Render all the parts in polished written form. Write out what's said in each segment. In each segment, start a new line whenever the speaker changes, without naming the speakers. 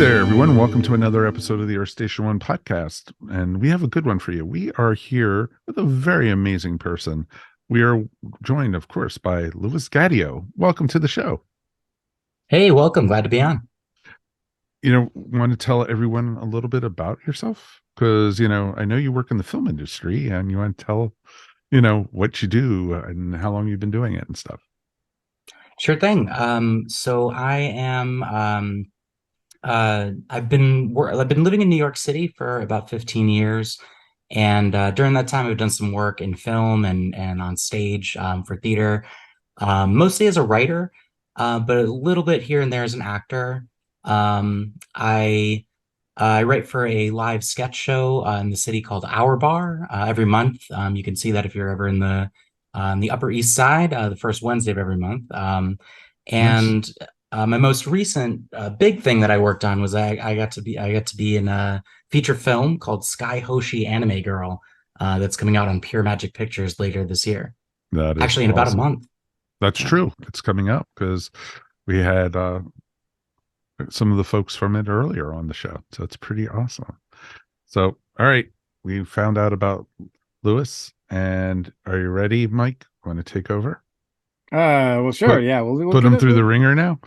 there, everyone. Welcome to another episode of the Earth Station One podcast. And we have a good one for you. We are here with a very amazing person. We are joined, of course, by Louis Gaudio. Welcome to the show.
Hey, welcome. Glad to be on.
Want to tell everyone a little bit about yourself? Because, I know you work in the film industry and you want to tell, what you do and how long you've been doing it and stuff.
Sure thing. So I am I've been living in New York City for about 15 years. And during that time I've done some work in film and on stage for theater, mostly as a writer, but a little bit here and there as an actor. I write for a live sketch show in the city called Our Bar every month. You can see that if you're ever in the Upper East Side, the first Wednesday of every month.
Nice.
And My most recent big thing that I worked on was I got to be in a feature film called Skye Hoshi Anime Girl that's coming out on Pure Magic Pictures later this year.
That is
Actually, in about a
awesome.
month.
That's
Yeah.
true. It's coming up because we had some of the folks from it earlier on the show. So it's pretty awesome. So, all right. We found out about Lewis. And are you ready, Mike? Want to take over?
Well, sure.
Put
Yeah, we'll
put
get
him
it.
through the ringer now?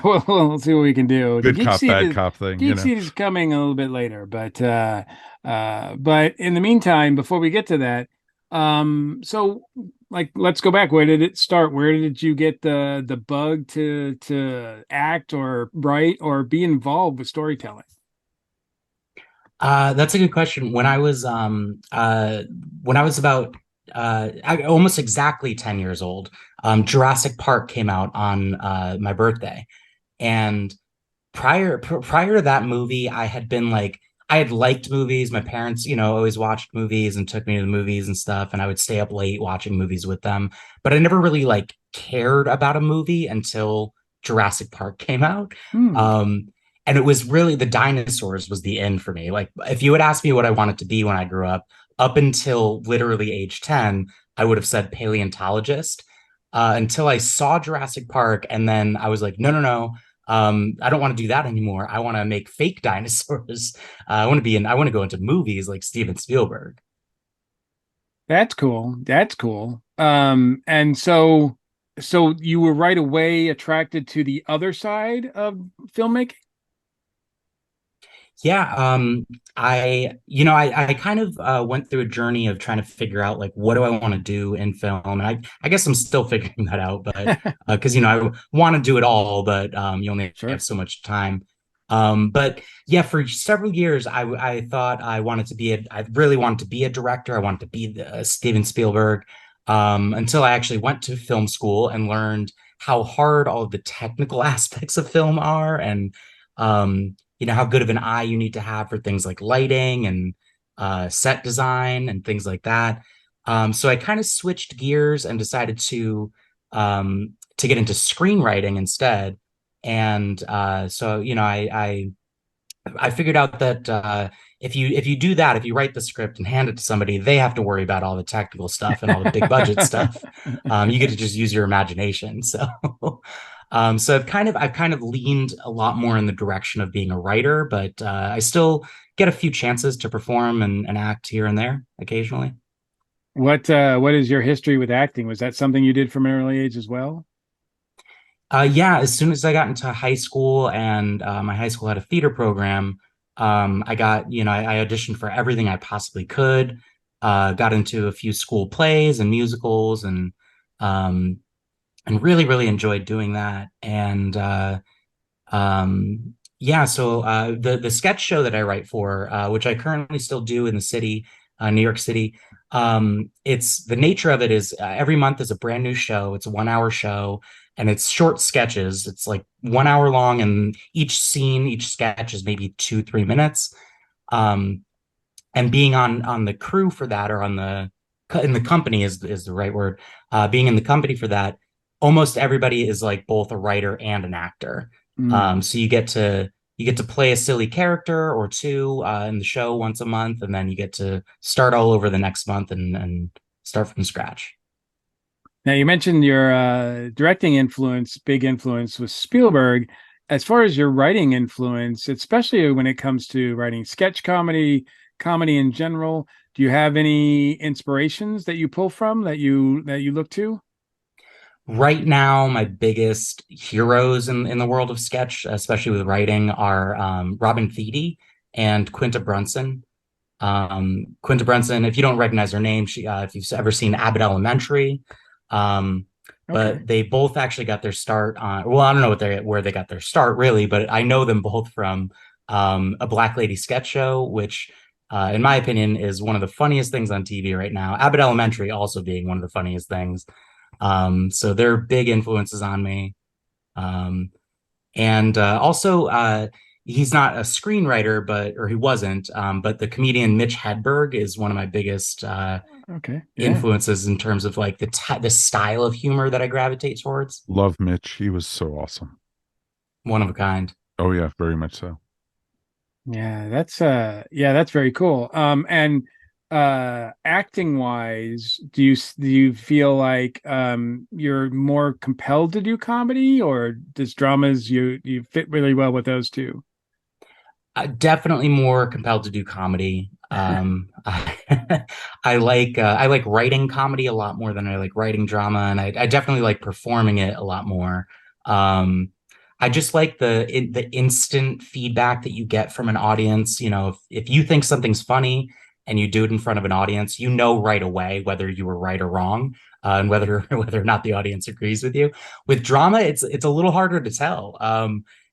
We'll see what we can do. The
Good cop, bad cop thing,
Geek Seat is coming a little bit later, but in the meantime, before we get to that, so like let's go back. Where did it start? Where did you get the bug to act or write or be involved with storytelling?
That's a good question. When I was about almost exactly 10 years old, Jurassic Park came out on my birthday. And prior to that movie, I had liked movies. My parents, always watched movies and took me to the movies and stuff, and I would stay up late watching movies with them. But I never really like cared about a movie until Jurassic Park came out.
Hmm.
And it was really the dinosaurs was the end for me. Like if you had asked me what I wanted to be when I grew up until literally age 10, I would have said paleontologist. Until I saw Jurassic Park, and then I was like, no, no, no. I don't want to do that anymore. I want to make fake dinosaurs. I want to go into movies like Steven Spielberg.
That's cool. That's cool. And so you were right away attracted to the other side of filmmaking?
Yeah, I kind of went through a journey of trying to figure out like what do I want to do in film, and I guess I'm still figuring that out, but because I want to do it all, but you only have
Sure.
so much time. But yeah, for several years, I thought I really wanted to be a director. I wanted to be Steven Spielberg, until I actually went to film school and learned how hard all of the technical aspects of film are, and how good of an eye you need to have for things like lighting and set design and things like that. So I kind of switched gears and decided to get into screenwriting instead. And so I figured out that if you do that, if you write the script and hand it to somebody, they have to worry about all the technical stuff and all the big budget stuff. You get to just use your imagination. So I've kind of leaned a lot more in the direction of being a writer, but I still get a few chances to perform and act here and there occasionally.
What is your history with acting? Was that something you did from an early age as well?
Yeah, as soon as I got into high school and my high school had a theater program, I auditioned for everything I possibly could, got into a few school plays and musicals um, and really, really enjoyed doing that. And yeah, so the sketch show that I write for, which I currently still do in the city, New York City, it's the nature of it is every month is a brand new show. It's a 1 hour show, and it's short sketches. It's like 1 hour long, and each sketch is maybe 2, 3 minutes. Um, and being on the crew for that, or in the company is the right word. Being in the company for that, almost everybody is like both a writer and an actor.
Hmm.
So you get to play a silly character or two in the show once a month, and then you get to start all over the next month and start from scratch.
Now you mentioned your directing influence, big influence was Spielberg. as far as your writing influence, especially when it comes to writing sketch comedy, comedy in general, do you have any inspirations that you pull from that you look to?
Right now, my biggest heroes in the world of sketch, especially with writing, are Robin Thede and Quinta Brunson. Quinta Brunson, if you don't recognize her name, if you've ever seen Abbott Elementary, um,
Okay.
but they both actually got their start on. Well, I don't know where they got their start really, but I know them both from a Black Lady sketch show, which, in my opinion, is one of the funniest things on TV right now. Abbott Elementary also being one of the funniest things. So they're big influences on me. Um, and also, he's not a screenwriter, or he wasn't, but the comedian Mitch Hedberg is one of my biggest
Okay. Yeah.
influences in terms of like the style of humor that I gravitate towards.
Love Mitch. He was so awesome.
One of a kind.
Oh yeah, very much so.
Yeah, that's very cool. And acting wise, do you feel like you're more compelled to do comedy, or does dramas you fit really well with those two?
Definitely more compelled to do comedy. I like writing comedy a lot more than I like writing drama, and I definitely like performing it a lot more. Um, I just like the instant feedback that you get from an audience. You know, if you think something's funny and you do it in front of an audience, you know right away whether you were right or wrong, and whether or not the audience agrees with you. With drama, it's a little harder to tell.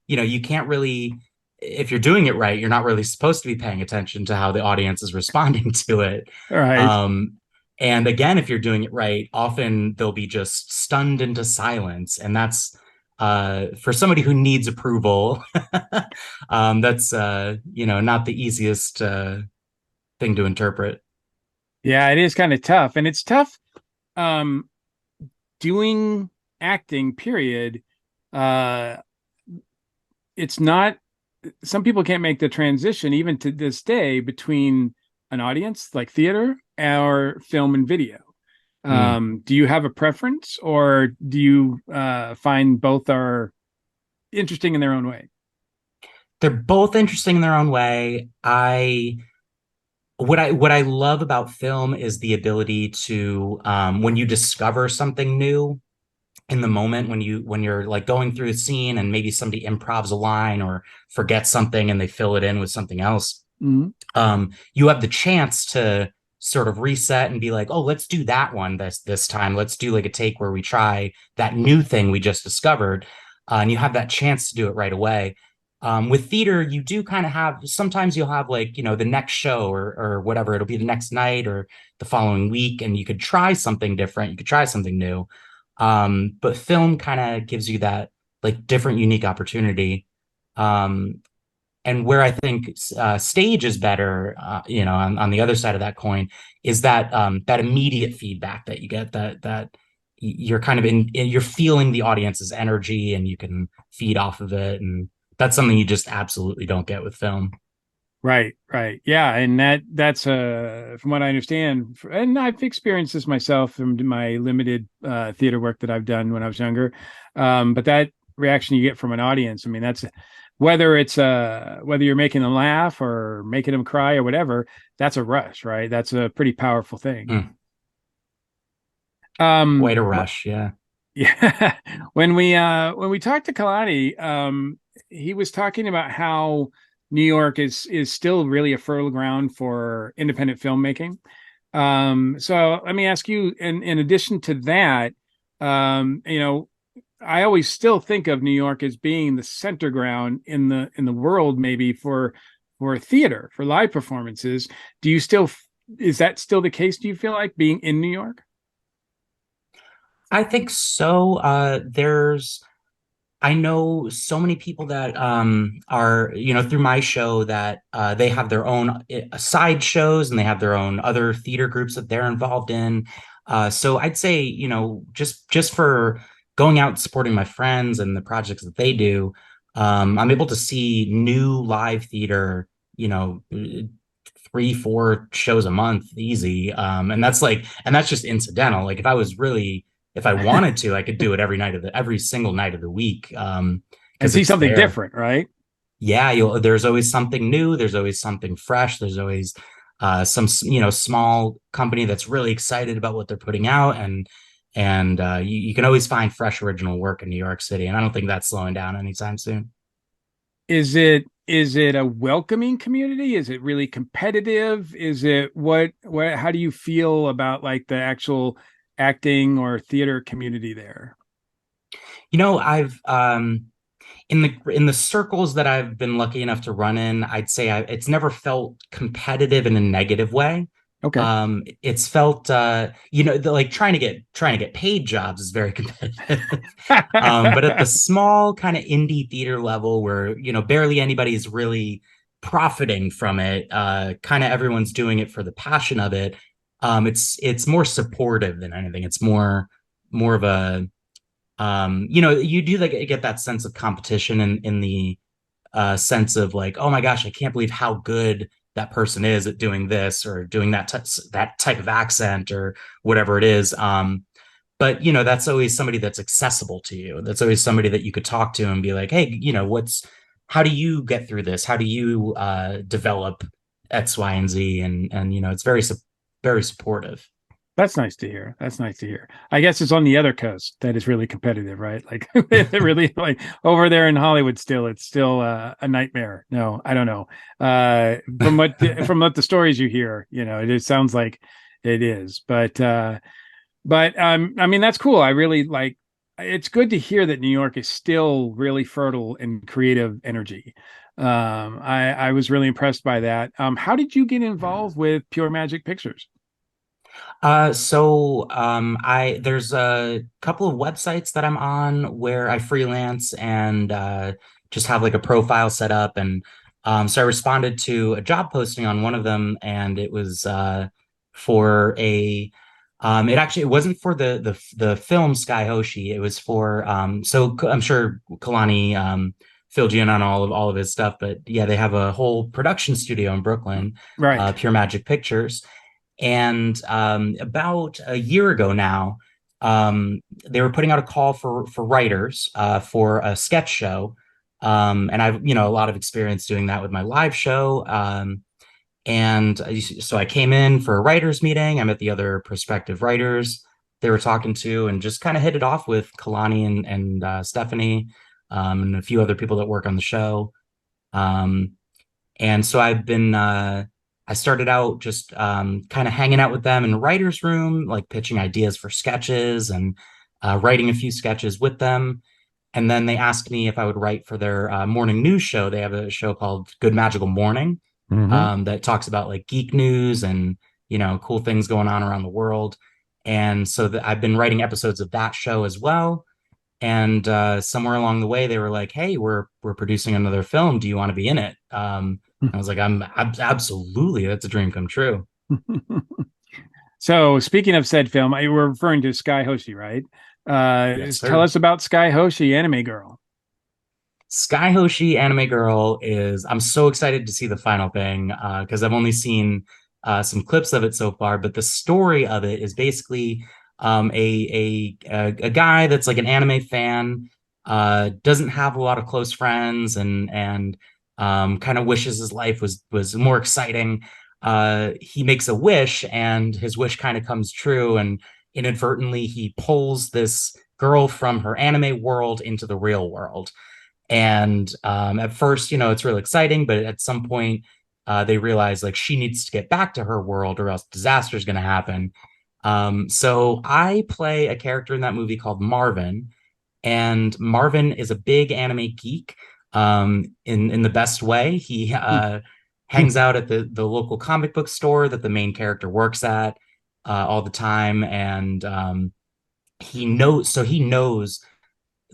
You know, you can't really, if you're doing it right, you're not really supposed to be paying attention to how the audience is responding to it.
All right.
Um, and again, if you're doing it right, often they'll be just stunned into silence. And that's for somebody who needs approval, that's you know, not the easiest thing to interpret.
Yeah, it is kind of tough, and it's tough um doing acting, period. Uh it's not, some people can't make the transition even to this day between an audience like theater or film and video.
Mm.
Do you have a preference, or do you find both are interesting in their own way?
They're both interesting in their own way. What I love about film is the ability to when you discover something new in the moment, when you're like going through a scene and maybe somebody improvs a line or forgets something and they fill it in with something else.
Mm-hmm.
You have the chance to sort of reset and be like, oh, let's do that one this time. Let's do like a take where we try that new thing we just discovered, and you have that chance to do it right away. With theater, you do kind of have, sometimes you'll have like, you know, the next show or whatever, it'll be the next night or the following week, and you could try something different, you could try something new. But film kind of gives you that like different, unique opportunity. Um, and where I think stage is better, you know, on the other side of that coin, is that that immediate feedback that you get, that you're kind of you're feeling the audience's energy and you can feed off of it, and that's something you just absolutely don't get with film.
Right, right. Yeah, and that's from what I understand, and I've experienced this myself from my limited theater work that I've done when I was younger. But that reaction you get from an audience, I mean, that's whether it's whether you're making them laugh or making them cry or whatever, that's a rush, right? That's a pretty powerful thing.
Mm,
Um,
quite a rush, yeah.
yeah. When we talked to Kalani, he was talking about how New York is still really a fertile ground for independent filmmaking. So let me ask you, in addition to that, you know, I always still think of New York as being the center ground in the world, maybe for theater, for live performances. Do you still, is that still the case? Do you feel like being in New York?
I think so. I know so many people that are, you know, through my show that they have their own side shows and they have their own other theater groups that they're involved in. So I'd say, you know, just for going out and supporting my friends and the projects that they do, I'm able to see new live theater, you know, 3, 4 shows a month easy. And that's like, and that's just incidental. Like if I was really, if I wanted to, I could do it every single night of the week.
and
because
see
it's
something
there.
different, right?
Yeah, there's always something new. There's always something fresh. There's always some small company that's really excited about what they're putting out, and you can always find fresh original work in New York City, and I don't think that's slowing down anytime soon.
Is it a welcoming community? Is it really competitive? Is it what how do you feel about like the actual acting or theater community there?
I've in the circles that I've been lucky enough to run in, I'd say it's never felt competitive in a negative way.
Okay.
It's felt like trying to get paid jobs is very competitive. But at the small kind of indie theater level where barely anybody is really profiting from it, kind of everyone's doing it for the passion of it. It's more supportive than anything. It's more of a you do like get that sense of competition in the sense of like, oh my gosh, I can't believe how good that person is at doing this or doing that type of accent or whatever it is. But that's always somebody that's accessible to you. That's always somebody that you could talk to and be like, hey, how do you get through this? How do you develop X, Y, and Z? And it's very supportive.
That's nice to hear. That's nice to hear. I guess it's on the other coast that is really competitive, right? Like really like over there in Hollywood still, it's still a nightmare. No, I don't know. From what the stories you hear, it sounds like it is. But I mean that's cool. I really like it's good to hear that New York is still really fertile in creative energy. I was really impressed by that. How did you get involved with Pure Magic Pictures?
I there's a couple of websites that I'm on where I freelance and just have like a profile set up, and so I responded to a job posting on one of them, and it was for a it wasn't for the film Skye Hoshi. It was for I'm sure Kalani filled you in on all of his stuff, but yeah, they have a whole production studio in Brooklyn,
Right.
Pure Magic Pictures. And about a year ago now, they were putting out a call for writers for a sketch show. And I've a lot of experience doing that with my live show. So I came in for a writers meeting. I met the other prospective writers they were talking to, and just kind of hit it off with Kalani and Stephanie, and a few other people that work on the show. Um, and so I started out just kind of hanging out with them in the writer's room, like pitching ideas for sketches and writing a few sketches with them. And then they asked me if I would write for their morning news show. They have a show called Good Magical Morning
Mm-hmm.
that talks about like geek news and, cool things going on around the world. And so I've been writing episodes of that show as well. And somewhere along the way, they were like, "Hey, we're producing another film. Do you want to be in it?" I was like, Absolutely. That's a dream come true."
So speaking of said film, I we're referring to Skye Hoshi, right?
Yes,
Tell
sir.
us about Skye Hoshi, Anime Girl.
Skye Hoshi Anime Girl I'm so excited to see the final thing because I've only seen some clips of it so far, but the story of it is basically a guy that's like an anime fan, doesn't have a lot of close friends, and kind of wishes his life was more exciting. He makes a wish, and his wish kind of comes true, and inadvertently he pulls this girl from her anime world into the real world. And at first, it's really exciting, but at some point, they realize like she needs to get back to her world or else disaster is going to happen. So I play a character in that movie called Marvin, and Marvin is a big anime geek in the best way. He hangs out at the local comic book store that the main character works at all the time, and he knows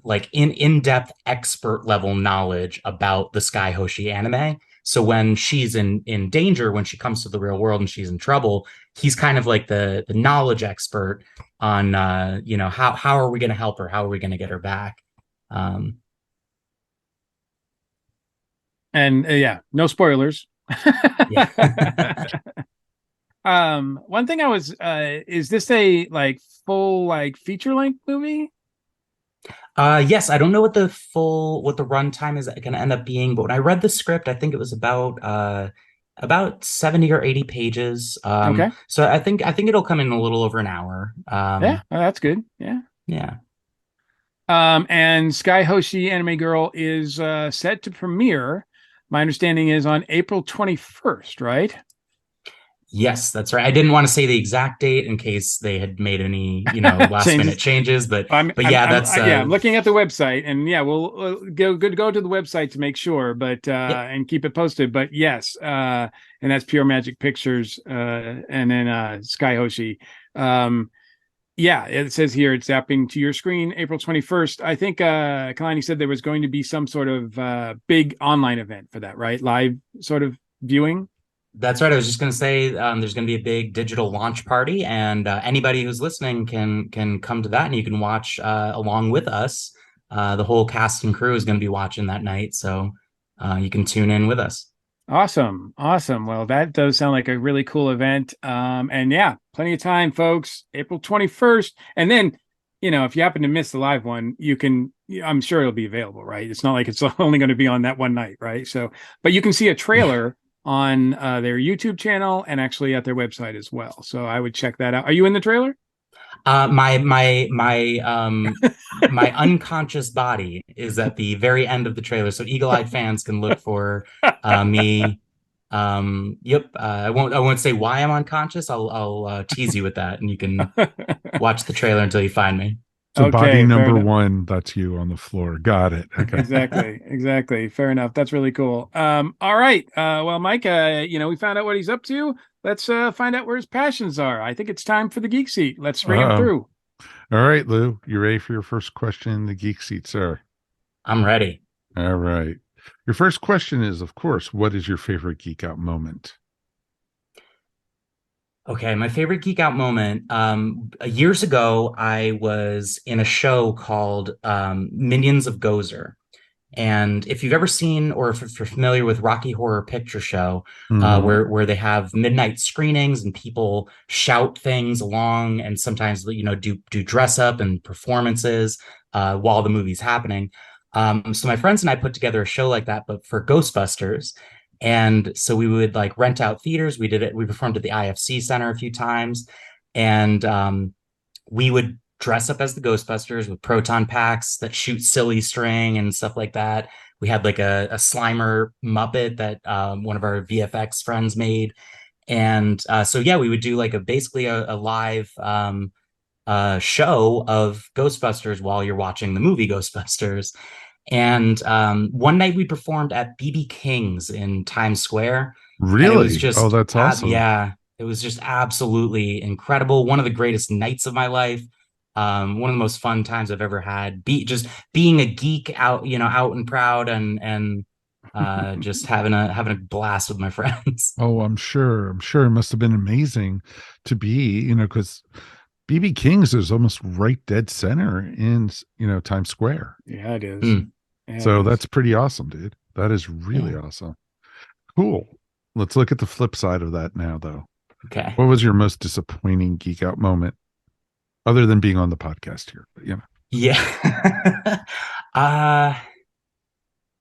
like in-depth expert level knowledge about the Skye Hoshi anime. So when she's in danger, when she comes to the real world and she's in trouble, he's kind of like the knowledge expert on how are we going to help her? How are we going to get her back? Um,
And yeah, no spoilers.
yeah.
One thing I was is this a like full like feature length movie?
Yes, I don't know what the runtime is going to end up being, but when I read the script, I think it was about 70 or 80 pages.
Okay.
So I think it'll come in a little over an hour.
Yeah, well, that's good. Yeah.
Yeah.
And Skye Hoshi Anime Girl is set to premiere. My understanding is on April 21st, right?
Yes, that's right. I didn't want to say the exact date in case they had made any, last minute
Changes.
changes, but
I'm,
but
I'm,
yeah,
I'm
that's
yeah, I'm looking at the website, and yeah, we'll go to the website to make sure, but
yep.
and keep it posted. But yes, and that's Pure Magic Pictures, and then Skye Hoshi. Yeah, it says here it's zapping to your screen April 21st. I think Kalani said there was going to be some sort of big online event for that, right? Live sort of viewing.
That's right. I was just going to say there's going to be a big digital launch party, and anybody who's listening can come to that, and you can watch along with us. The whole cast and crew is going to be watching that night, so you can tune in with us.
Awesome. Awesome. Well, that does sound like a really cool event. And yeah, plenty of time, folks. April 21st. And then, if you happen to miss the live one, I'm sure it'll be available, right? It's not like it's only going to be on that one night, right? So, but you can see a trailer on their YouTube channel and actually at their website as well. So I would check that out. Are you in the trailer?
My unconscious body is at the very end of the trailer, so eagle-eyed fans can look for me. Yep. I won't say why I'm unconscious. I'll tease you with that, and you can watch the trailer until you find me.
So body
Okay, fair
number
enough.
one, that's you on the floor. Got it. Okay.
Exactly. Fair enough. That's really cool. All right. Well, Mike, we found out what he's up to. Let's find out where his passions are. I think it's time for the Geek Seat. Let's bring him through.
All right, Lou, you ready for your first question in the Geek Seat, sir?
I'm ready.
All right. Your first question is, of course, what is your favorite geek out moment?
Okay, my favorite geek out moment. Years ago, I was in a show called Minions of Gozer. And if you've ever seen or if you're familiar with Rocky Horror Picture Show, where they have midnight screenings and people shout things along, and sometimes do dress up and performances while the movie's happening. So my friends and I put together a show like that, but for Ghostbusters. And so we would like rent out theaters. We did it. We performed at the IFC Center a few times, and we would dress up as the Ghostbusters with proton packs that shoot silly string and stuff like that. We had like a Slimer Muppet that one of our VFX friends made. And so, yeah, we would do like basically a live show of Ghostbusters while you're watching the movie Ghostbusters. And one night we performed at BB King's in Times Square. And it was
Really?
just,
Oh, that's awesome.
yeah, it was just absolutely incredible. One of the greatest nights of my life. One of the most fun times I've ever had. Just being a geek out, out and proud, and just having a blast with my friends.
Oh, I'm sure. I'm sure it must have been amazing to be, because BB King's is almost right dead center in, Times Square.
Yeah, it is. Yeah,
So that's pretty awesome, dude. That is really
Yeah.
awesome. Cool. Let's look at the flip side of that now, though.
Okay.
What was your most disappointing geek out moment, other than being on the podcast here? But,
Yeah.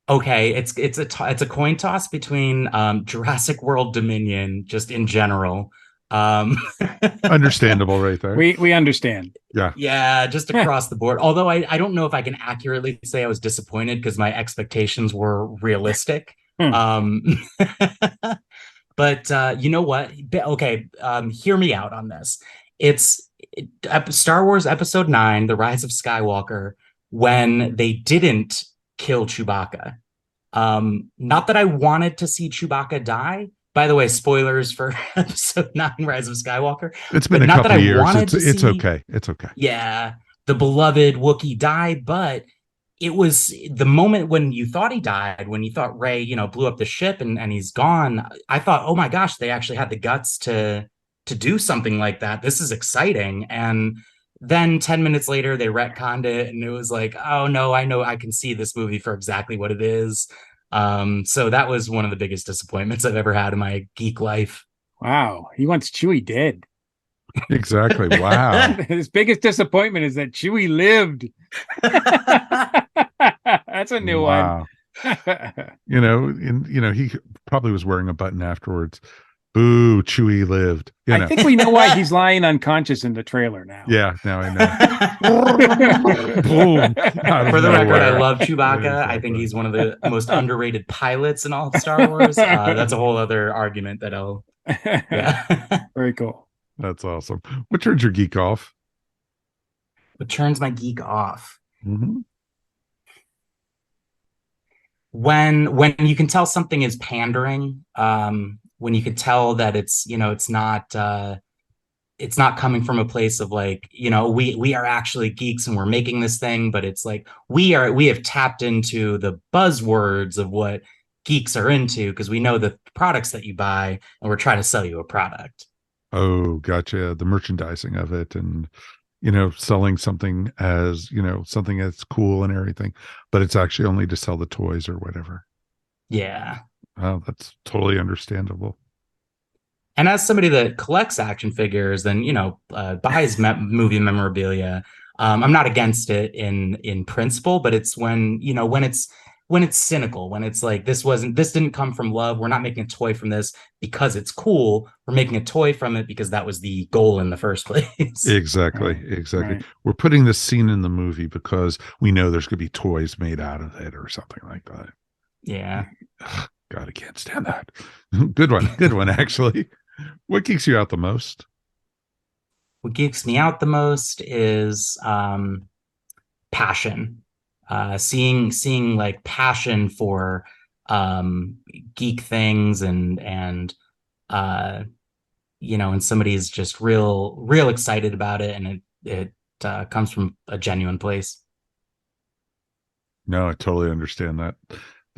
Okay. It's a coin toss between Jurassic World Dominion, just in general.
Understandable, right there.
we understand.
Yeah.
Yeah, just across the board. Although I don't know if I can accurately say I was disappointed because my expectations were realistic.
Hmm.
But you know what? Okay, hear me out on this. It's Star Wars Episode 9, The Rise of Skywalker, when they didn't kill Chewbacca. Not that I wanted to see Chewbacca die. By the way, spoilers for Episode 9, Rise of Skywalker.
It's been
But
a
not that
couple
I
of years.
wanted to
It's
see.
okay. It's okay.
Yeah, the beloved Wookiee died, but it was the moment when you thought he died, when you thought Rey, blew up the ship and he's gone. I thought, oh my gosh, they actually had the guts to do something like that. This is exciting. And then 10 minutes later, they retconned it, and it was like, oh no, I know I can see this movie for exactly what it is. So that was one of the biggest disappointments I've ever had in my geek life.
Wow, he wants Chewie dead.
Exactly. Wow.
His biggest disappointment is that Chewie lived. That's a new one.
Wow. He probably was wearing a button afterwards. Boo, Chewie lived.
I think we know why he's lying unconscious in the trailer now.
Yeah, now I know. Boom.
For the record, I love Chewbacca. I think he's one of the most underrated pilots in all of Star Wars. That's a whole other argument that I'll. Yeah.
Very cool.
That's awesome. What turns your geek off?
What turns my geek off?
Mm-hmm.
When you can tell something is pandering, when you can tell that it's not coming from a place of like, we are actually geeks and we're making this thing, but it's like we have tapped into the buzzwords of what geeks are into because we know the products that you buy and we're trying to sell you a product.
Oh, gotcha. The merchandising of it and selling something as, something that's cool and everything, but it's actually only to sell the toys or whatever.
Yeah.
Oh, that's totally understandable.
And as somebody that collects action figures, then buys movie memorabilia, I'm not against it in principle, but it's when it's cynical, when it's like this didn't come from love. We're not making a toy from this because it's cool. We're making a toy from it because that was the goal in the first place.
Exactly. Right. We're putting this scene in the movie because we know there's going to be toys made out of it or something like that.
Yeah.
God, I can't stand that. Good one, actually. What geeks you out the most?
What geeks me out the most is passion. Seeing like passion for geek things and somebody's just real excited about it, and it comes from a genuine place.
No, I totally understand that.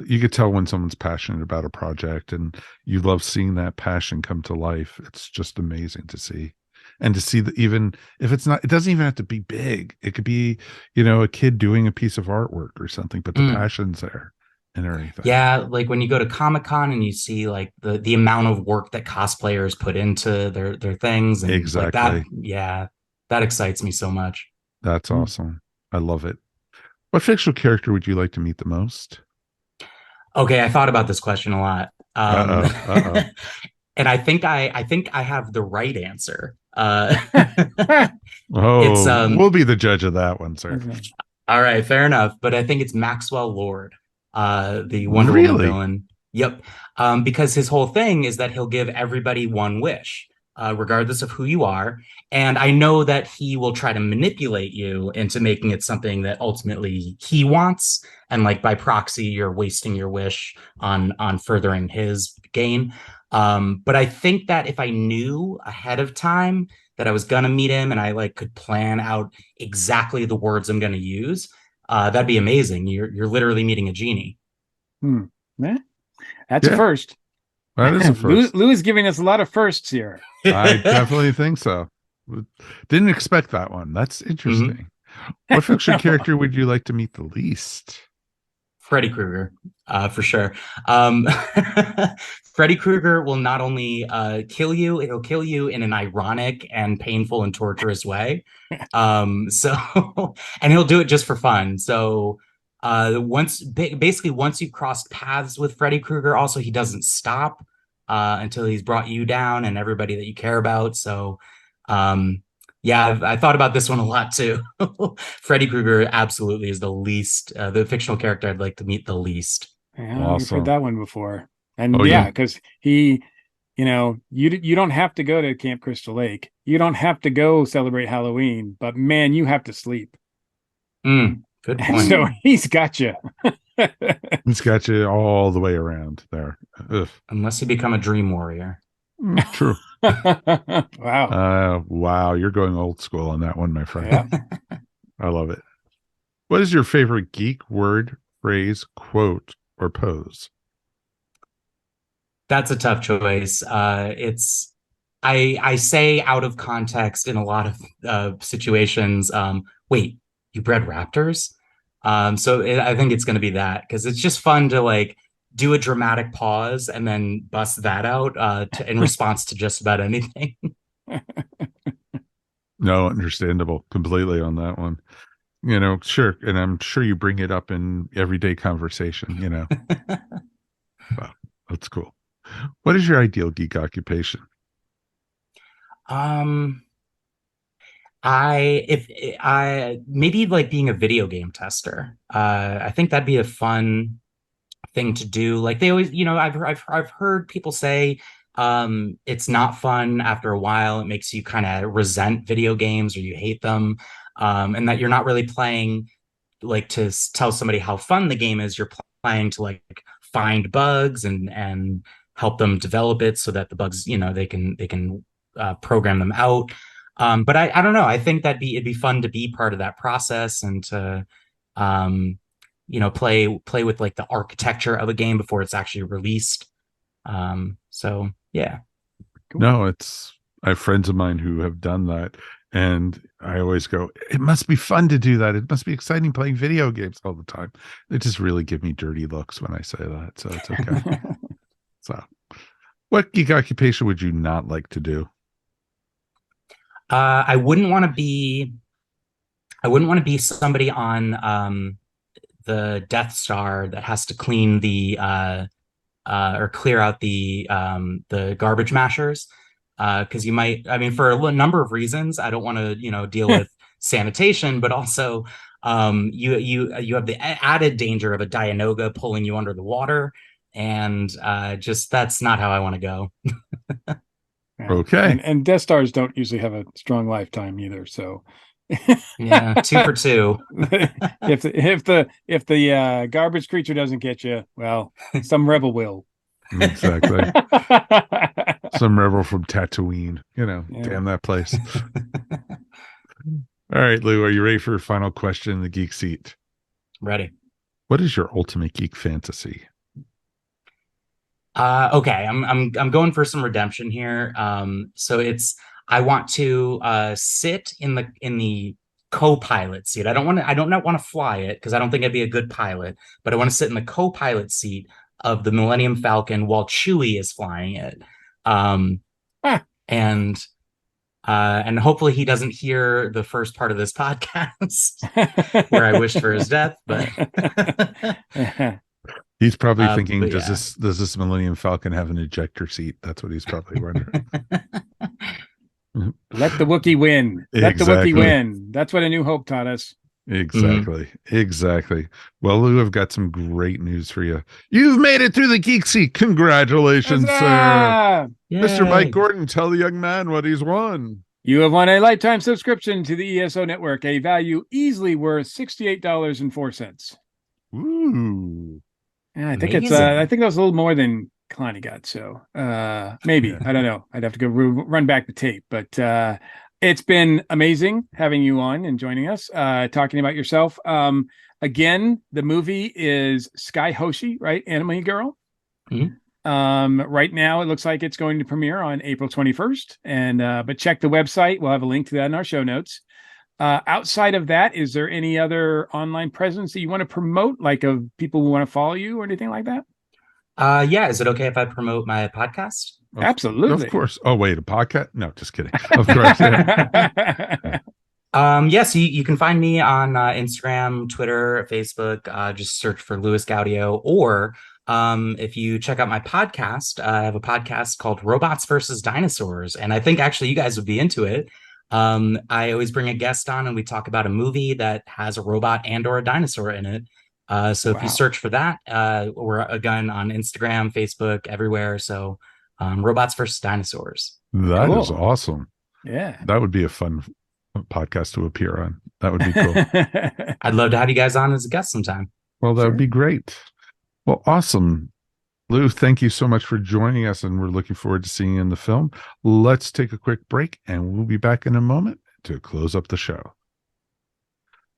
You could tell when someone's passionate about a project and you love seeing that passion come to life. It's just amazing to see. And to see that even if it doesn't even have to be big. It could be, a kid doing a piece of artwork or something, but the passion's there and everything.
Yeah. Like when you go to Comic-Con and you see like the amount of work that cosplayers put into their things and
exactly.
Like that. Yeah. That excites me so much.
That's awesome. I love it. What fictional character would you like to meet the most?
Okay. I thought about this question a lot.
Uh-oh.
And I think I have the right answer.
We'll be the judge of that one, sir.
All right, fair enough. But I think it's Maxwell Lord, the Wonder Woman villain. Yep. Because his whole thing is that he'll give everybody one wish, regardless of who you are. And I know that he will try to manipulate you into making it something that ultimately he wants. And like by proxy, you're wasting your wish on furthering his gain. But I think that if I knew ahead of time that I was gonna meet him and I like could plan out exactly the words I'm gonna use, that'd be amazing. You're literally meeting a genie.
Yeah. That's a first.
That is a first.
Lou is giving us a lot of firsts here.
I definitely think so. Didn't expect that one. That's interesting. What fiction character would you like to meet the least?
Freddy Krueger, for sure. Freddy Krueger will not only kill you, it'll kill you in an ironic and painful and torturous way. And he'll do it just for fun. So once you've crossed paths with Freddy Krueger, also he doesn't stop until he's brought you down and everybody that you care about. So yeah, I thought about this one a lot too. Freddy Krueger absolutely is the least, the fictional character I'd like to meet the least.
Yeah, awesome. I've heard that one before. And because he, you don't have to go to Camp Crystal Lake. You don't have to go celebrate Halloween, but man, you have to sleep.
Good point.
So he's got you.
He's got you all the way around there. Ugh.
Unless you become a dream warrior.
True.
Wow.
Wow. You're going old school on that one, my friend. Yeah. I love it. What is your favorite geek word, phrase, quote, or pose?
That's a tough choice. I say out of context in a lot of situations. Wait, you bred raptors? I think it's going to be that because it's just fun to like do a dramatic pause and then bust that out in response to just about anything.
No, understandable completely on that one. Sure. And I'm sure you bring it up in everyday conversation. Wow, that's cool. What is your ideal geek occupation?
Um, I maybe like being a video game tester. I think that'd be a fun thing to do. Like they always, I've heard people say it's not fun after a while. It makes you kind of resent video games or you hate them. And that you're not really playing like to tell somebody how fun the game is. You're playing to like find bugs and help them develop it so that the bugs, they can program them out. But I don't know. I think it'd be fun to be part of that process and to um, play with like the architecture of a game before it's actually released. So yeah.
Cool.
No, I have friends of mine who have done that. And I always go, it must be fun to do that. It must be exciting playing video games all the time. They just really give me dirty looks when I say that. So it's okay. So, what geek occupation would you not like to do?
I wouldn't want to be. I wouldn't want to be somebody on the Death Star that has to clean the or clear out the garbage mashers. Because you might, I mean, for a number of reasons, I don't want to, deal with sanitation, but also you have the added danger of a Dianoga pulling you under the water, and just that's not how I want to go.
Okay.
And Death Stars don't usually have a strong lifetime either. So
Yeah, 2 for 2.
if the garbage creature doesn't get you, well, some rebel will.
Exactly. Some rebel from Tatooine.
Yeah.
Damn that place. All right, Lou, are you ready for your final question in the Geek Seat?
Ready.
What is your ultimate geek fantasy?
Okay, I'm going for some redemption here. So I want to sit in the co-pilot seat. I don't want to fly it because I don't think I'd be a good pilot, but I want to sit in the co-pilot seat of the Millennium Falcon while Chewie is flying it.
Ah.
And hopefully he doesn't hear the first part of this podcast where I wished for his death, but
He's probably thinking,
but yeah.
does this Millennium Falcon have an ejector seat? That's what he's probably wondering.
Let the Wookiee win. Let the
Exactly.
Wookiee win. That's what A New Hope taught us.
Exactly. Exactly. Well, Lou, I've got some great news for you. You've made it through the Geek Seat. Congratulations, sir.
Huzzah!
Mr.
Yay.
Mike Gordon, tell the young man what he's won.
You have won a lifetime subscription to the ESO Network, a value easily worth $68.04.
Ooh.
Yeah, I think
Amazing.
I think that was a little more than Kalani got. So maybe.
Yeah.
I don't know. I'd have to go run back the tape. But it's been amazing having you on and joining us, talking about yourself. Again, the movie is Skye Hoshi, right? Anime Girl.
Mhm.
Right now, it looks like it's going to premiere on April 21st. And but check the website. We'll have a link to that in our show notes. Outside of that, is there any other online presence that you want to promote, like of people who want to follow you or anything like that?
Yeah, is it okay if I promote my podcast?
Absolutely.
Of course. Oh, wait, a podcast? No, just kidding. Of course. Yeah.
Yes, you can find me on Instagram, Twitter, Facebook. Just search for Louis Gaudio. Or if you check out my podcast, I have a podcast called Robots versus Dinosaurs, and I think actually you guys would be into it. I always bring a guest on, and we talk about a movie that has a robot and or a dinosaur in it. So if you search for that, we're again on Instagram, Facebook, everywhere. So Robots versus Dinosaurs.
That is
Cool.
awesome.
Yeah.
That would be a fun podcast to appear on. That would be cool.
I'd love to have you guys on as a guest sometime.
Well, that
Sure.
would be great. Well, awesome. Lou, thank you so much for joining us, and we're looking forward to seeing you in the film. Let's take a quick break, and we'll be back in a moment to close up the show.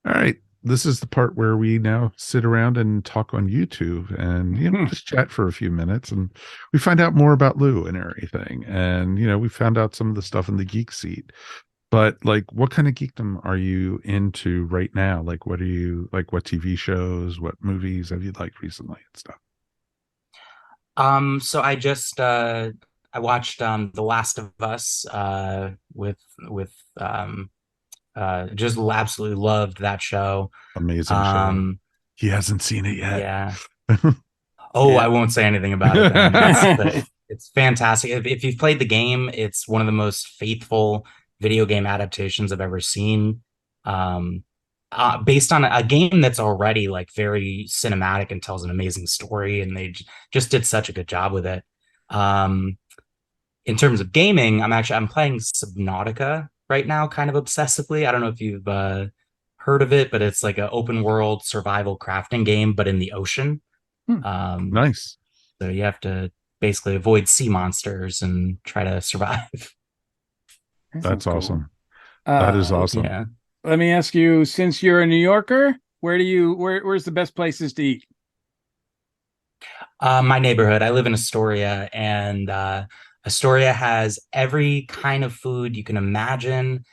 All right. This is the part where we now sit around and talk on YouTube and, just chat for a few minutes, and we find out more about Lou and everything. And, we found out some of the stuff in the Geek Seat. But like, what kind of geekdom are you into right now? Like, what TV shows, what movies have you liked recently and stuff?
So I just I watched The Last of Us with Just absolutely loved that show.
Amazing show.
Um,
He hasn't seen it yet.
yeah. Oh,
Yeah.
I won't say anything about it then. It's fantastic. If you've played the game, it's one of the most faithful video game adaptations I've ever seen. Um, Based on a game that's already like very cinematic and tells an amazing story, and they just did such a good job with it. Um, in terms of gaming, I'm playing Subnautica right now, kind of obsessively. I don't know if you've heard of it, but it's like an open world survival crafting game, but in the ocean.
Hmm.
Nice.
So you have to basically avoid sea monsters and try to survive.
That
That's
sounds cool.
awesome. That is awesome.
Yeah.
Let me ask you, since you're a New Yorker, where's the best places to eat?
My neighborhood, I live in Astoria, and Astoria has every kind of food you can imagine.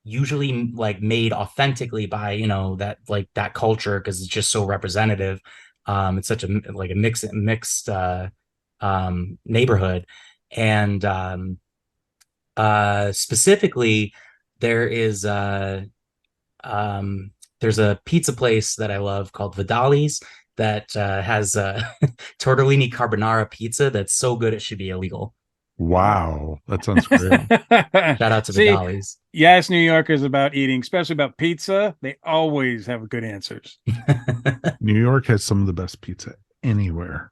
Usually like made authentically by, that culture because it's just so representative. It's such a like a mixed neighborhood. And specifically there is um there's a pizza place that I love called Vidali's that has tortellini carbonara pizza that's so good it should be illegal.
Wow. That sounds great.
Shout out to
See,
Vidali's.
yes, New Yorkers about eating, especially about pizza. They always have good answers.
New York has some of the best pizza anywhere.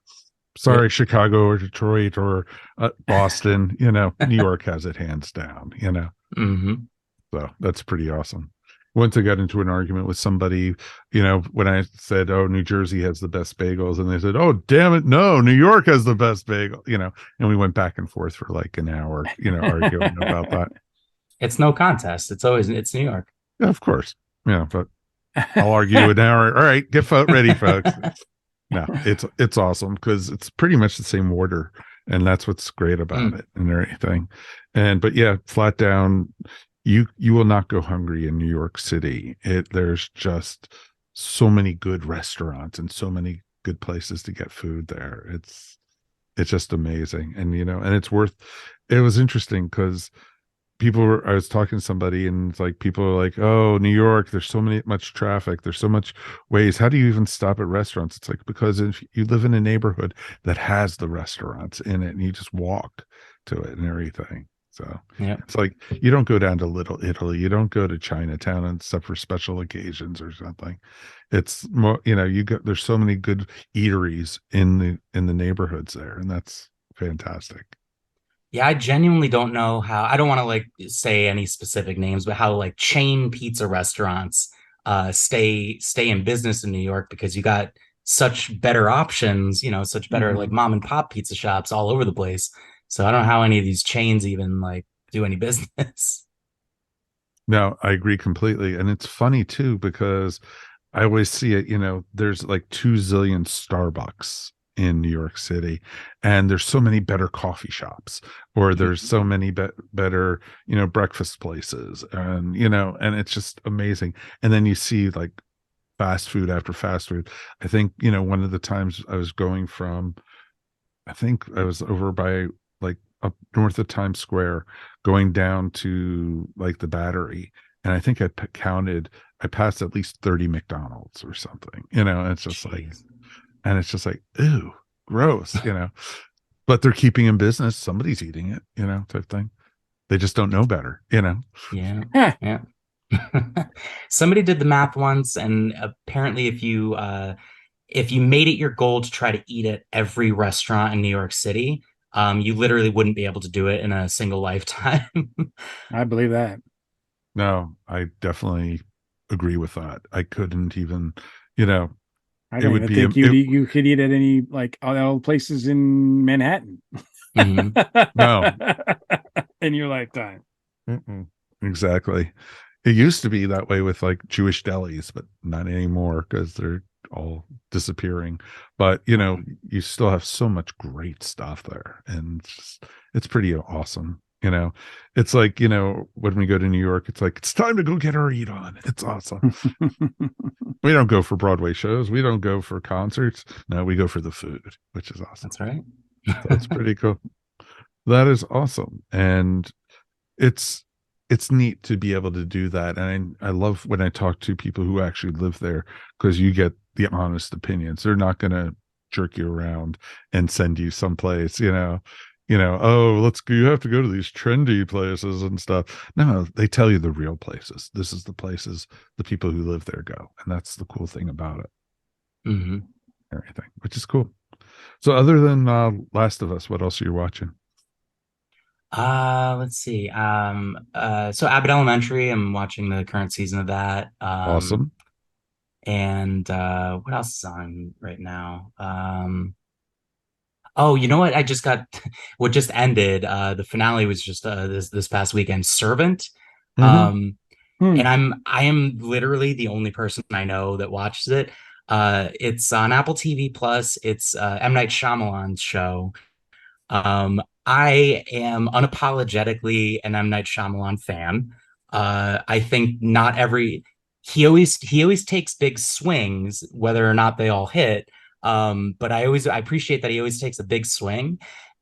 Sorry, Chicago or Detroit or Boston. New York has it hands down.
Hmm.
So that's pretty awesome. Once I got into an argument with somebody, when I said, "Oh, New Jersey has the best bagels," and they said, "Oh, damn it, no, New York has the best bagel." And we went back and forth for like an hour, arguing about that.
It's no contest. It's New York.
Yeah, of course. Yeah, but I'll argue an hour. All right, get ready, folks. No, it's awesome because it's pretty much the same order, and that's what's great about it and everything. But yeah, flat down, you will not go hungry in New York City. There's just so many good restaurants and so many good places to get food there. It's just amazing, and and it's worth. It was interesting because I was talking to somebody and it's like people are like, "Oh, New York, there's much traffic, there's so much ways. How do you even stop at restaurants?" It's like, because if you live in a neighborhood that has the restaurants in it and you just walk to it and everything. So
Yeah.
it's like you don't go down to Little Italy, you don't go to Chinatown except for special occasions or something. It's more, there's so many good eateries in the neighborhoods there, and that's fantastic.
Yeah, I genuinely don't know how. I don't want to like say any specific names, but how like chain pizza restaurants stay in business in New York because you got such better options, such better like mom and pop pizza shops all over the place. So I don't know how any of these chains even like do any business.
No, I agree completely. And it's funny too, because I always see it, there's like 2 zillion Starbucks in New York City, and there's so many better coffee shops, or there's so many better, breakfast places, and, and it's just amazing. And then you see like fast food after fast food. I think, one of the times I was I think I was over by like up north of Times Square, going down to like the Battery, and I think I passed at least 30 McDonald's or something. And it's just like, ooh, gross. But they're keeping in business. Somebody's eating it, type thing. They just don't know better.
Yeah. Yeah. Somebody did the math once, and apparently if you made it your goal to try to eat at every restaurant in New York City, you literally wouldn't be able to do it in a single lifetime.
I believe that.
No, I definitely agree with that. I couldn't even, I
don't even think you could eat at any like all places in Manhattan.
No,
in your lifetime.
Exactly. It used to be that way with like Jewish delis, but not anymore because they're all disappearing. But you still have so much great stuff there, and it's pretty awesome. It's like, when we go to New York, it's like, it's time to go get our eat on. It's awesome. We don't go for Broadway shows. We don't go for concerts. No, we go for the food, which is awesome.
That's right.
That's pretty cool. That is awesome. And it's it's neat to be able to do that. And I love when I talk to people who actually live there, because you get the honest opinions. They're not going to jerk you around and send you someplace, oh, let's go, you have to go to these trendy places and stuff. No, they tell you the real places. This is the places the people who live there go. And that's the cool thing about it.
Mm-hmm.
Everything, which is cool. So other than Last of Us, what else are you watching?
Let's see. So Abbott Elementary, I'm watching the current season of that.
Awesome.
And what else is on right now? Oh, you know what? I just got what just ended. The finale was just this past weekend, Servant.
Mm-hmm.
And I am literally the only person I know that watches it. It's on Apple TV Plus. It's M. Night Shyamalan's show. I am unapologetically an M. Night Shyamalan fan. I think not every he always takes big swings, whether or not they all hit. But I appreciate that he always takes a big swing.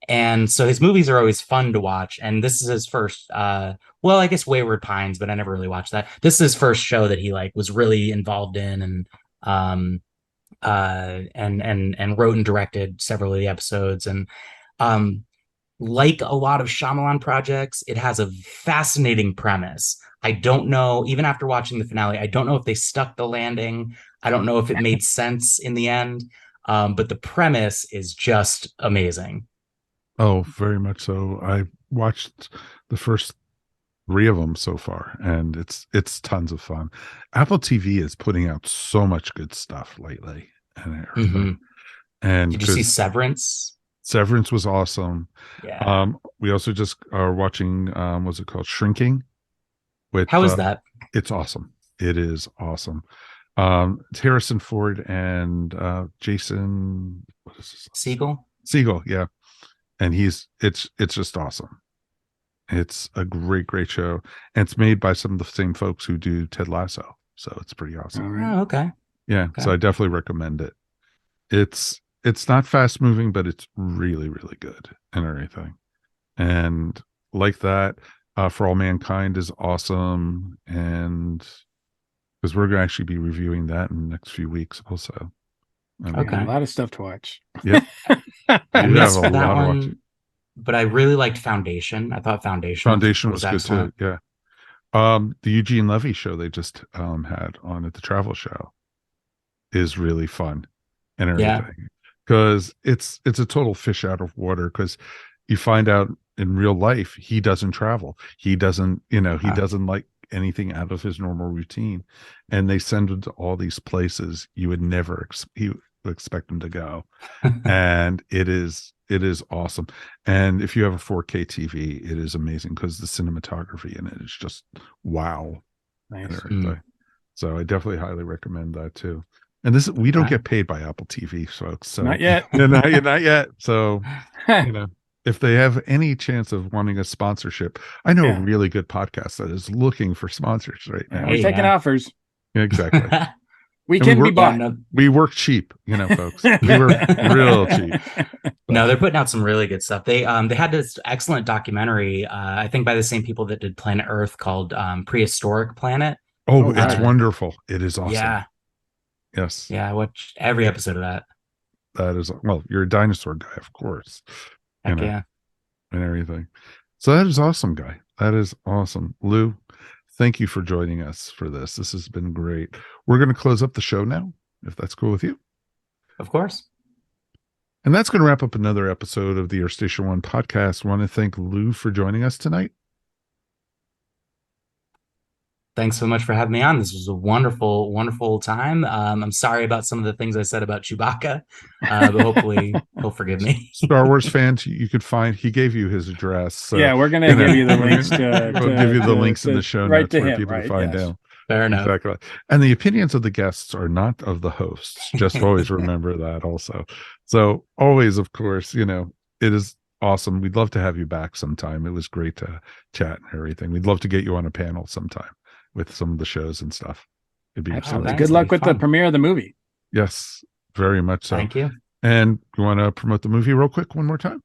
And so his movies are always fun to watch. And this is his first well, I guess Wayward Pines, but I never really watched that. This is his first show that he like was really involved in and wrote and directed several of the episodes. And like a lot of Shyamalan projects, it has a fascinating premise. I don't know, even after watching the finale, I don't know if they stuck the landing. I don't know if it made sense in the end. But the premise is just amazing.
Oh, very much so. I watched the first 3 of them so far, and it's tons of fun. Apple TV is putting out so much good stuff lately, and everything.
Mm-hmm.
And
did you see Severance?
Severance was awesome.
Yeah.
We also just are watching what's it called, Shrinking.
How is that?
It's awesome. It is awesome. It's Harrison Ford and Jason, what is this? Segel, yeah. And it's just awesome. It's a great show, and it's made by some of the same folks who do Ted Lasso, so it's pretty awesome.
Oh, okay.
Yeah,
okay.
So I definitely recommend it. It's not fast moving, but it's really good and everything. And like that, For All Mankind is awesome, and because we're going to actually be reviewing that in the next few weeks also.
Okay,
a lot of stuff to watch.
Yep.
I missed that one, but I really liked Foundation. I thought Foundation
was good too. Yeah. The Eugene Levy show they just had on at the travel show is really fun and everything, because it's a total fish out of water, because you find out in real life he doesn't travel, he doesn't doesn't like anything out of his normal routine, and they send him to all these places you would never expect him to go. And it is awesome. And if you have a 4K TV, it is amazing, because the cinematography in it is just wow. Nice. So I definitely highly recommend that too. And we don't get paid by Apple TV, folks. So
not yet.
Not yet. So if they have any chance of wanting a sponsorship, I know a really good podcast that is looking for sponsors right now.
We're taking offers.
Yeah, exactly.
We can be bought.
We work cheap, folks. We work real cheap.
No, they're putting out some really good stuff. They had this excellent documentary, I think by the same people that did Planet Earth, called Prehistoric Planet.
Oh, it's wonderful. It is awesome.
Yeah.
Yes.
Yeah, I watched every episode of that.
That is, well, you're a dinosaur guy, of course.
Heck yeah.
And everything. So that is awesome, Guy. That is awesome. Lou, thank you for joining us for this. This has been great. We're going to close up the show now, if that's cool with you.
Of course.
And that's going to wrap up another episode of the Air Station One podcast. I want to thank Lou for joining us tonight.
Thanks so much for having me on. This was a wonderful time. I'm sorry about some of the things I said about Chewbacca, but hopefully he'll forgive me.
Star Wars fans, you could find, he gave you his address. So,
yeah, we're going to give you the links
we'll give you the links in the show notes for people to find out.
Fair enough.
Exactly. And the opinions of the guests are not of the hosts. Just always remember that also. So always, of course, it is awesome. We'd love to have you back sometime. It was great to chat and everything. We'd love to get you on a panel sometime with some of the shows and stuff. It'd be
absolutely. Good luck with the premiere of the movie.
Yes, very much so.
Thank you.
And you want to promote the movie real quick one more time?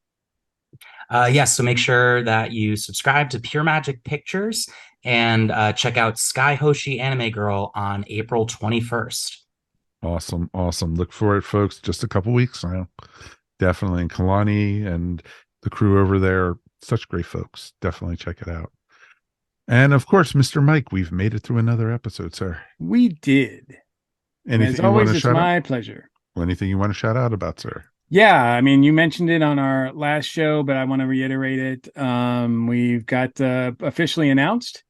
Yes. So make sure that you subscribe to Pure Magic Pictures and check out Skye Hoshi Anime Girl on April 21st.
Awesome. Look for it, folks. Just a couple weeks now. Definitely. And Kalani and the crew over there, such great folks. Definitely check it out. And of course, Mr. Mike, we've made it through another episode, sir.
We did.
Anything
As always, it's my
out?
pleasure.
Anything you want to shout out about, sir?
Yeah, I mean, you mentioned it on our last show, but I want to reiterate it. We've got officially announced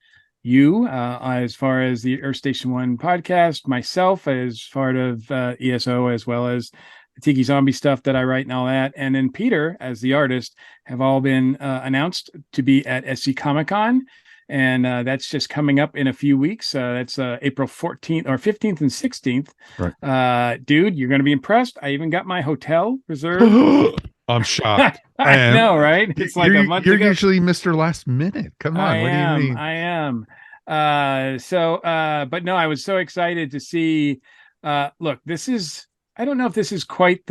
you as far as the Earth Station One podcast, myself as part of ESO, as well as the Tiki Zombie stuff that I write and all that, and then Peter as the artist have all been announced to be at SC Comic Con. And that's just coming up in a few weeks. That's April 14th or 15th and 16th.
Right.
Dude, you're going to be impressed. I even got my hotel reserved.
I'm shocked.
I know, right? It's like a month
You're
ago.
usually Mr. Last Minute. Come on. What do you mean?
I am. But no, I was so excited to see. Look, I don't know if this is quite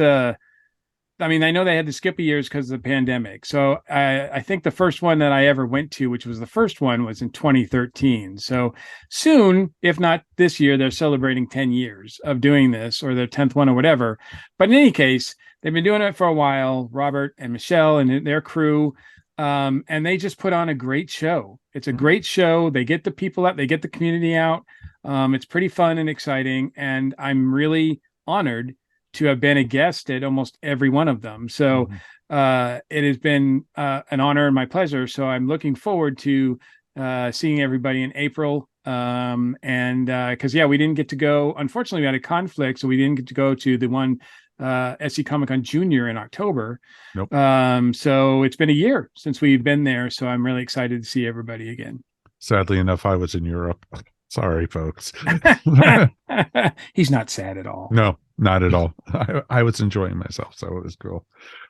I mean, I know they had to skip a years because of the pandemic. So I think the first one that I ever went to, which was the first one, was in 2013. So soon, if not this year, they're celebrating 10 years of doing this, or their 10th one or whatever. But in any case, they've been doing it for a while, Robert and Michelle and their crew. And they just put on a great show. It's a great show. They get the people out, they get the community out. It's pretty fun and exciting. And I'm really honored to have been a guest at almost every one of them. So it has been an honor and my pleasure. So I'm looking forward to seeing everybody in April. And because, we didn't get to go. Unfortunately, we had a conflict, so we didn't get to go to the one SC Comic Con Junior in October.
Nope.
So it's been a year since we've been there. So I'm really excited to see everybody again.
Sadly enough, I was in Europe. Sorry, folks.
He's not sad at all.
No, not at all. I was enjoying myself, so it was cool.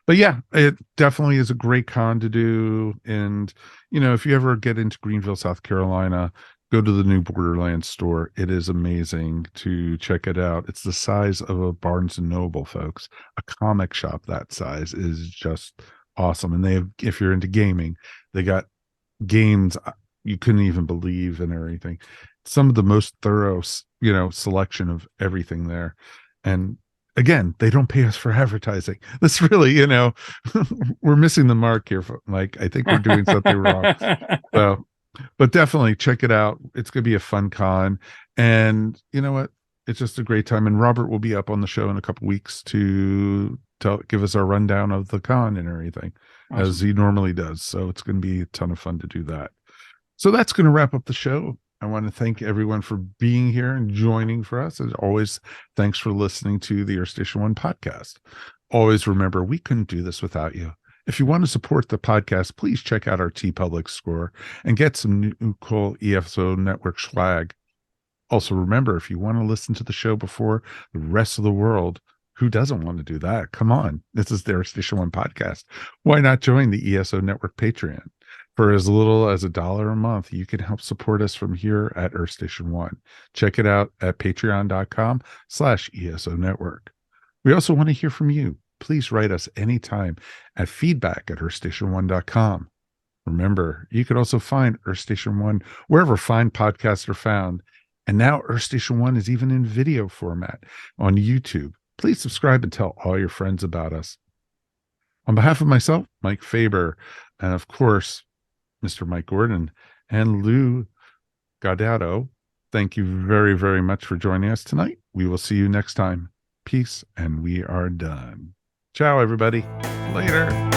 But yeah, it definitely is a great con to do. And, if you ever get into Greenville, South Carolina, go to the new Borderlands store. It is amazing to check it out. It's the size of a Barnes and Noble, folks. A comic shop that size is just awesome. And if you're into gaming, they got games you couldn't even believe and everything. Some of the most thorough, selection of everything there. And again, they don't pay us for advertising. That's really, we're missing the mark here. Like, I think we're doing something wrong. So, but definitely check it out. It's going to be a fun con. And you know what? It's just a great time. And Robert will be up on the show in a couple weeks to give us our rundown of the con and everything, awesome, as he normally does. So it's going to be a ton of fun to do that. So that's going to wrap up the show. I want to thank everyone for being here and joining for us. As always, thanks for listening to the Earth Station One podcast. Always remember, we couldn't do this without you. If you want to support the podcast, please check out our Tee-Public store and get some new cool ESO Network swag. Also, remember, if you want to listen to the show before the rest of the world, who doesn't want to do that? Come on. This is the Earth Station One podcast. Why not join the ESO Network Patreon? For as little as $1 a month, you can help support us from here at Earth Station One. Check it out at patreon.com/ESO Network. We also want to hear from you. Please write us anytime at feedback@earthstation1.com. Remember, you can also find Earth Station One wherever fine podcasts are found. And now Earth Station One is even in video format on YouTube. Please subscribe and tell all your friends about us. On behalf of myself, Mike Faber, and of course, Mr. Mike Gordon and Louis Gaudio, thank you very, very much for joining us tonight. We will see you next time. Peace, and we are done. Ciao, everybody. Later.